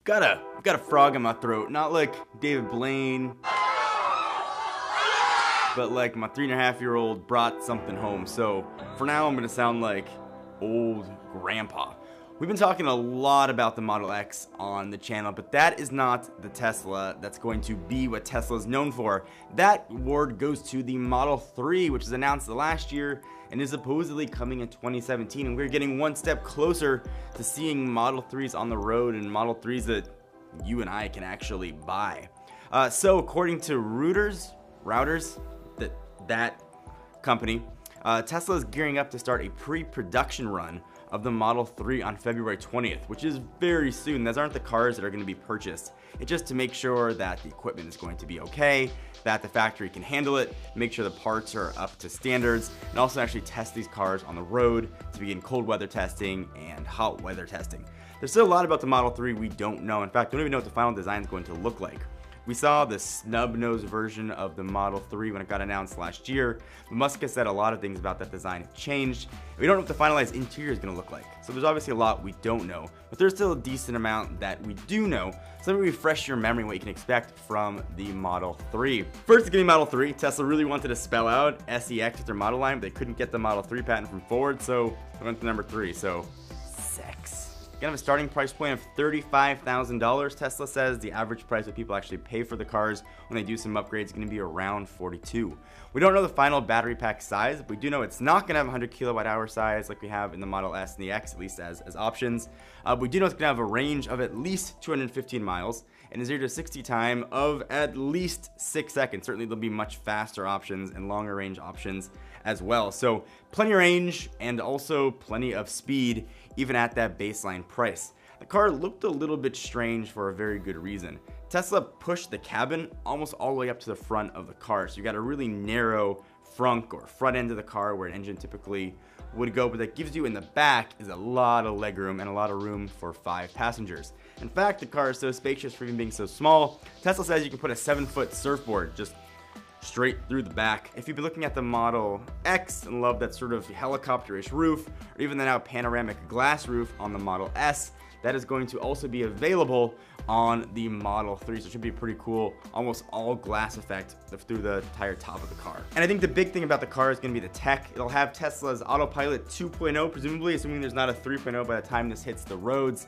Got a frog in my throat. Not like David Blaine, but like my 3.5-year-old brought something home. So for now, I'm gonna sound like old grandpa. We've been talking a lot about the Model X on the channel, but that is not the Tesla that's going to be what Tesla is known for. That award goes to the Model 3, which was announced last year and is supposedly coming in 2017. And we're getting one step closer to seeing Model 3s on the road and Model 3s that you and I can actually buy. So according to Reuters, that company, Tesla is gearing up to start a pre-production run of the Model 3 on February 20th, which is very soon. Those aren't the cars that are going to be purchased. It's just to make sure that the equipment is going to be okay, that the factory can handle it, make sure the parts are up to standards, and also actually test these cars on the road to begin cold weather testing and hot weather testing. There's still a lot about the Model 3 we don't know. In fact, we don't even know what the final design is going to look like. We saw the snub-nose version of the Model 3 when it got announced last year, but Musk has said a lot of things about that design have changed. We don't know what the finalized interior is going to look like, so there's obviously a lot we don't know, but there's still a decent amount that we do know. So let me refresh your memory what you can expect from the Model 3. First, getting Model 3, Tesla really wanted to spell out SEX with their model line, but they couldn't get the Model 3 patent from Ford, so they went to number 3, so sex. Gonna have a starting price point of $35,000. Tesla says the average price that people actually pay for the cars when they do some upgrades is gonna be around $42,000. We don't know the final battery pack size, but we do know it's not gonna have 100 kilowatt hour size like we have in the Model S and the X, at least as options. We do know it's gonna have a range of at least 215 miles and a 0 to 60 time of at least 6 seconds. Certainly there'll be much faster options and longer range options as well. So plenty of range and also plenty of speed even at that baseline price. The car looked a little bit strange for a very good reason. Tesla pushed the cabin almost all the way up to the front of the car. So you got a really narrow front or front end of the car where an engine typically would go, but that gives you in the back is a lot of legroom and a lot of room for 5 passengers. In fact, the car is so spacious for even being so small, Tesla says you can put a 7-foot surfboard just straight through the back. If you've been looking at the Model X and love that sort of helicopter-ish roof, or even the now panoramic glass roof on the Model S, that is going to also be available on the Model 3, so it should be pretty cool. Almost all glass effect through the entire top of the car. And I think the big thing about the car is going to be the tech. It'll have Tesla's Autopilot 2.0, presumably, assuming there's not a 3.0 by the time this hits the roads,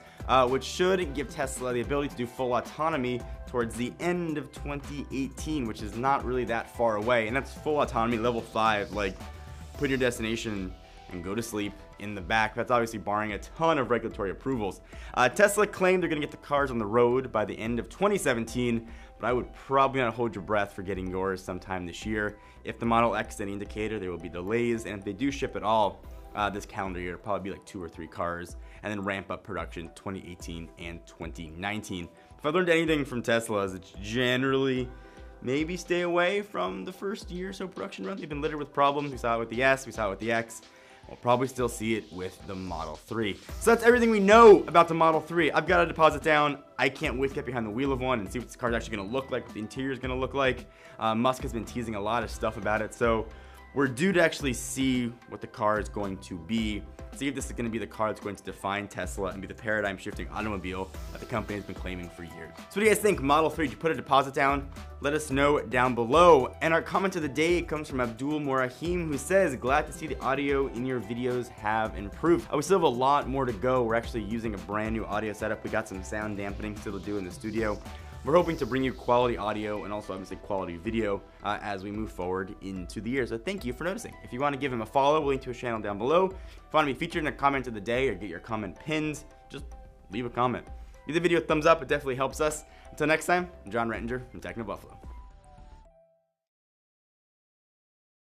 which should give Tesla the ability to do full autonomy towards the end of 2018, which is not really that far away. And that's full autonomy, level 5, like put in your destination and go to sleep in the back. That's obviously barring a ton of regulatory approvals. Tesla claimed they're going to get the cars on the road by the end of 2017, but I would probably not hold your breath for getting yours sometime this year. If the Model X is any indicator, there will be delays, and if they do ship at all this calendar year, it'll probably be like 2 or 3 cars, and then ramp up production 2018 and 2019. If I learned anything from Tesla, is it's generally maybe stay away from the first year or so production run. They've been littered with problems. We saw it with the S, we saw it with the X. We'll probably still see it with the Model 3. So that's everything we know about the Model 3. I've got a deposit down. I can't wait to get behind the wheel of one and see what this car is actually going to look like, what the interior is going to look like. Musk has been teasing a lot of stuff about it, so we're due to actually see what the car is going to be, see if this is going to be the car that's going to define Tesla and be the paradigm-shifting automobile that the company has been claiming for years. So what do you guys think? Model 3, did you put a deposit down? Let us know down below. And our comment of the day comes from Abdul Morahim, who says, glad to see the audio in your videos have improved. We still have a lot more to go. We're actually using a brand new audio setup. We got some sound dampening still to do in the studio. We're hoping to bring you quality audio and also obviously quality video as we move forward into the year. So thank you for noticing. If you want to give him a follow, we'll link to his channel down below. If you want to be featured in a comment of the day or get your comment pinned, just leave a comment. Give the video a thumbs up, it definitely helps us. Until next time, I'm John Rettinger from TechnoBuffalo.